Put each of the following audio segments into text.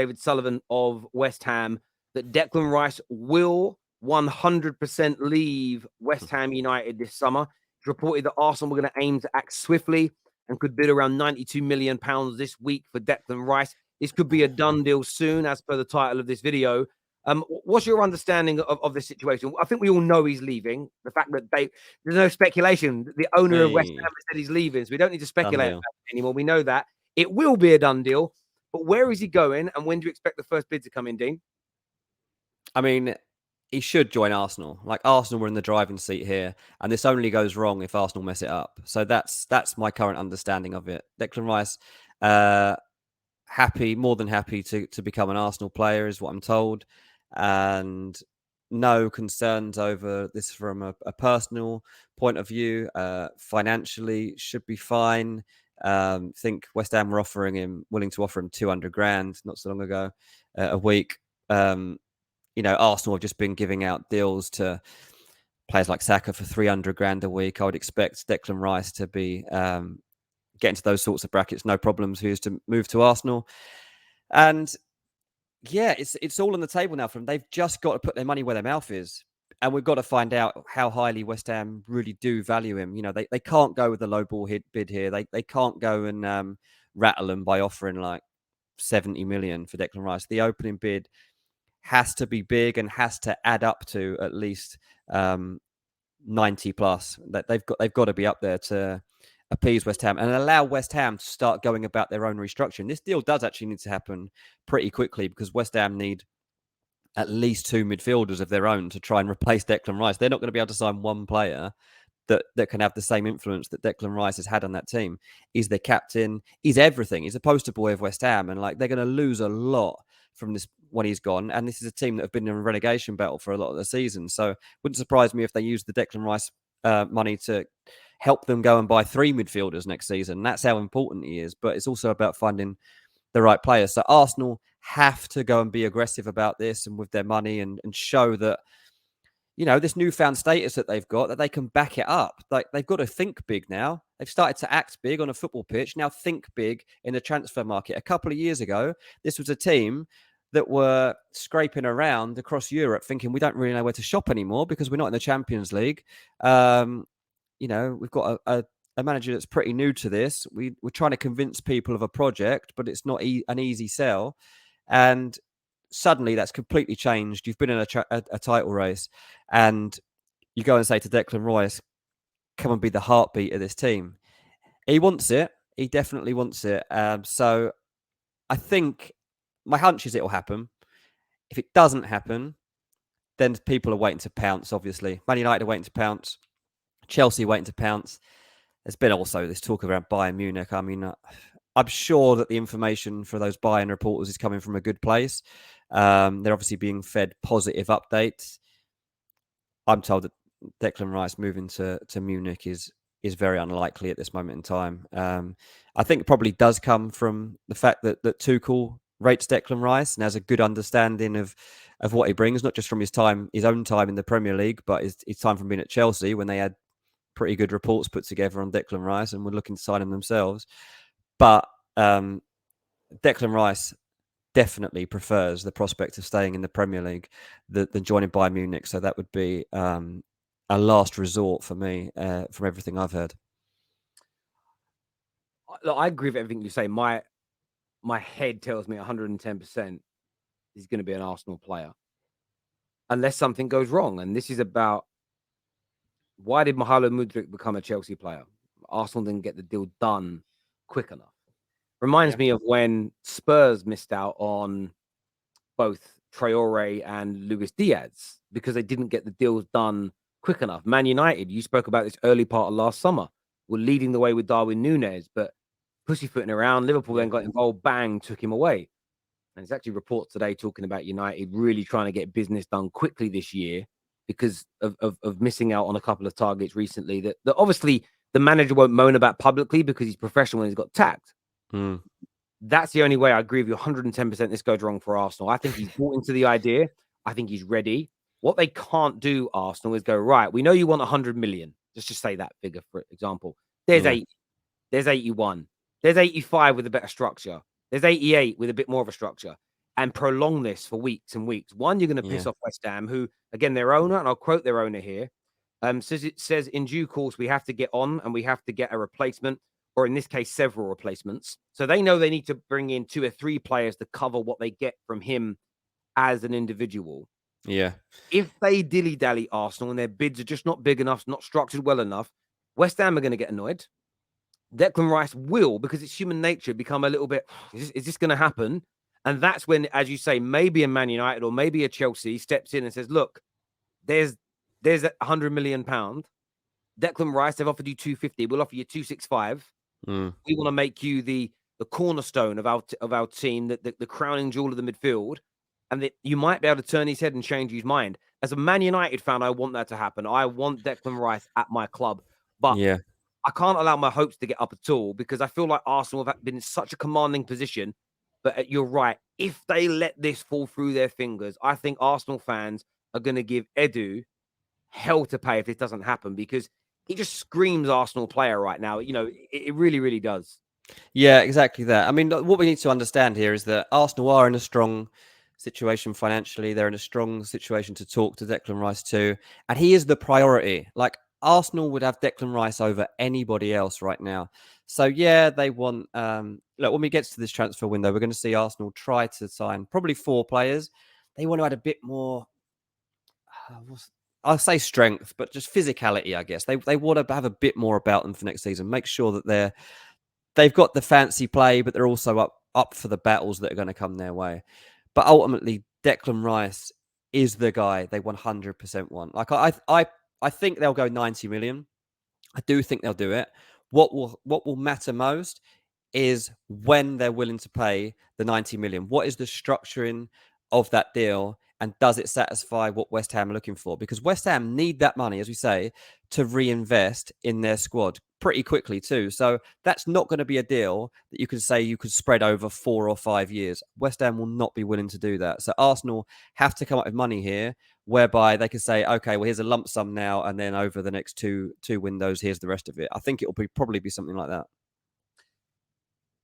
David Sullivan of West Ham that Declan Rice will 100% leave West Ham United this summer. It's reported that Arsenal were going to aim to act swiftly and could bid around £92 million this week for Declan Rice. This could be a done deal soon, as per the title of this video. What's your understanding of this situation? I think we all know he's leaving. The fact that there's no speculation. The owner of West Ham said he's leaving, so we don't need to speculate about it anymore. We know that. It will be a done deal. But where is he going, and when do you expect the first bid to come in, Dean? I mean, he should join Arsenal. Like, Arsenal were in the driving seat here, and this only goes wrong if Arsenal mess it up. So that's my current understanding of it. Declan Rice, more than happy to become an Arsenal player, is what I'm told, and no concerns over this from a personal point of view. Financially, should be fine. Think West Ham were willing to offer him 200 grand not so long ago, a week. Arsenal have just been giving out deals to players like Saka for 300 grand a week. I would expect Declan Rice to be getting to those sorts of brackets, no problems, who's to move to Arsenal. And yeah, it's all on the table now for them. They've just got to put their money where their mouth is. And we've got to find out how highly West Ham really do value him. They can't go with a low ball bid here. They can't go and rattle him by offering like 70 million for Declan Rice. The opening bid has to be big and has to add up to at least 90 plus. That they've got to be up there to appease West Ham and allow West Ham to start going about their own restructuring. This deal does actually need to happen pretty quickly because West Ham need at least 2 midfielders of their own to try and replace Declan Rice. They're not going to be able to sign one player that can have the same influence that Declan Rice has had on that team. He's their captain. He's everything. He's a poster boy of West Ham, and they're going to lose a lot from this when he's gone. And this is a team that have been in a relegation battle for a lot of the season. So it wouldn't surprise me if they use the Declan Rice money to help them go and buy 3 midfielders next season. That's how important he is. But it's also about finding the right players. So Arsenal have to go and be aggressive about this and with their money and show that, this newfound status that they've got, that they can back it up. They've got to think big now. They've started to act big on a football pitch. Now think big in the transfer market. A couple of years ago, this was a team that were scraping around across Europe thinking we don't really know where to shop anymore because we're not in the Champions League. We've got a manager that's pretty new to this. We're trying to convince people of a project, but it's not an easy sell. And suddenly that's completely changed. You've been in a title race and you go and say to Declan Rice, come and be the heartbeat of this team. He wants it. He definitely wants it. So I think my hunch is it will happen. If it doesn't happen, then people are waiting to pounce, obviously. Man United are waiting to pounce. Chelsea waiting to pounce. There's been also this talk around Bayern Munich. I mean, I'm sure that the information for those Bayern reporters is coming from a good place. They're obviously being fed positive updates. I'm told that Declan Rice moving to Munich is very unlikely at this moment in time. I think it probably does come from the fact that Tuchel rates Declan Rice and has a good understanding of what he brings, not just from his own time in the Premier League, but his time from being at Chelsea when they had pretty good reports put together on Declan Rice and were looking to sign him themselves. But Declan Rice definitely prefers the prospect of staying in the Premier League than joining Bayern Munich. So that would be a last resort for me from everything I've heard. Look, I agree with everything you say. My head tells me 110% he's going to be an Arsenal player. Unless something goes wrong. And this is about, why did Mykhailo Mudryk become a Chelsea player? Arsenal didn't get the deal done quick enough. Reminds me of when Spurs missed out on both Traore and Luis Diaz because they didn't get the deals done quick enough. Man United, you spoke about this early part of last summer, were leading the way with Darwin Núñez, but pussyfooting around. Liverpool then got involved, bang, took him away. And there's actually reports today talking about United really trying to get business done quickly this year because of missing out on a couple of targets recently that obviously the manager won't moan about publicly because he's professional and he's got tact. That's the only way. I agree with you 110% this goes wrong for Arsenal. I think he's bought into the idea. I think he's ready. What they can't do, Arsenal, is go, right, we know you want 100 million. Let's just say that figure, for example. There's 80. There's 81. There's 85 with a better structure. There's 88 with a bit more of a structure. and prolong this for weeks and weeks. One, you're going to piss Yeah. off West Ham, who, again, their owner, and I'll quote their owner here, says in due course we have to get on and we have to get a replacement, or in this case, several replacements. So they know they need to bring in 2 or 3 players to cover what they get from him as an individual. Yeah. If they dilly-dally Arsenal and their bids are just not big enough, not structured well enough, West Ham are going to get annoyed. Declan Rice will, because it's human nature, become a little bit, is this going to happen? And that's when, as you say, maybe a Man United or maybe a Chelsea steps in and says, look, there's £100 million. Declan Rice, they've offered you 250. We'll offer you 265. We want to make you the cornerstone of our team, the crowning jewel of the midfield. And that you might be able to turn his head and change his mind. As a Man United fan, I want that to happen. I want Declan Rice at my club. But Yeah. I can't allow my hopes to get up at all because I feel like Arsenal have been in such a commanding position. But you're right. If they let this fall through their fingers, I think Arsenal fans are going to give Edu hell to pay if this doesn't happen because he just screams Arsenal player right now. You know, it really, really does. Yeah, exactly that. I mean, what we need to understand here is that Arsenal are in a strong situation financially. They're in a strong situation to talk to Declan Rice too. And he is the priority. Like, Arsenal would have Declan Rice over anybody else right now. So, yeah, they want... look, when we get to this transfer window, we're going to see Arsenal try to sign probably 4 players. They want to add a bit more... I'll say strength, but just physicality, I guess. They want to have a bit more about them for next season. Make sure that they've got the fancy play, but they're also up for the battles that are going to come their way. But ultimately, Declan Rice is the guy they 100% want. Like, I think they'll go 90 million. I do think they'll do it. What will matter most is when they're willing to pay the 90 million. What is the structuring of that deal? And does it satisfy what West Ham are looking for? Because West Ham need that money, as we say, to reinvest in their squad pretty quickly too. So that's not going to be a deal that you can say you could spread over 4 or 5 years. West Ham will not be willing to do that. So Arsenal have to come up with money here, whereby they can say, okay, well, here's a lump sum now, and then over the next two windows, here's the rest of it. I think it will probably be something like that.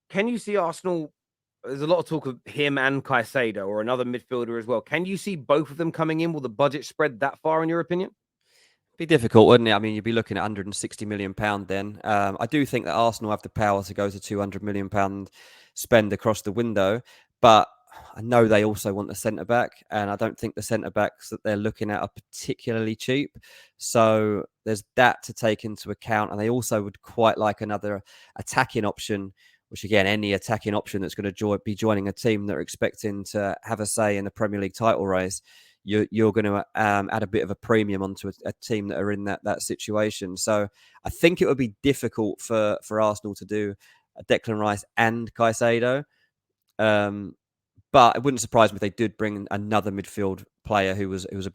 Can you see Arsenal? There's a lot of talk of him and Caicedo or another midfielder as well. Can you see both of them coming in? Will the budget spread that far, in your opinion? Be difficult, wouldn't it? I mean, you'd be looking at £160 million then. I do think that Arsenal have the power to go to £200 million spend across the window, but I know they also want the centre-back, and I don't think the centre-backs that they're looking at are particularly cheap. So there's that to take into account, and they also would quite like another attacking option, which, again, any attacking option that's going to be joining a team that are expecting to have a say in the Premier League title race, you're going to add a bit of a premium onto a team that are in that situation. So I think it would be difficult for Arsenal to do Declan Rice and Caicedo. But it wouldn't surprise me if they did bring another midfield player who was a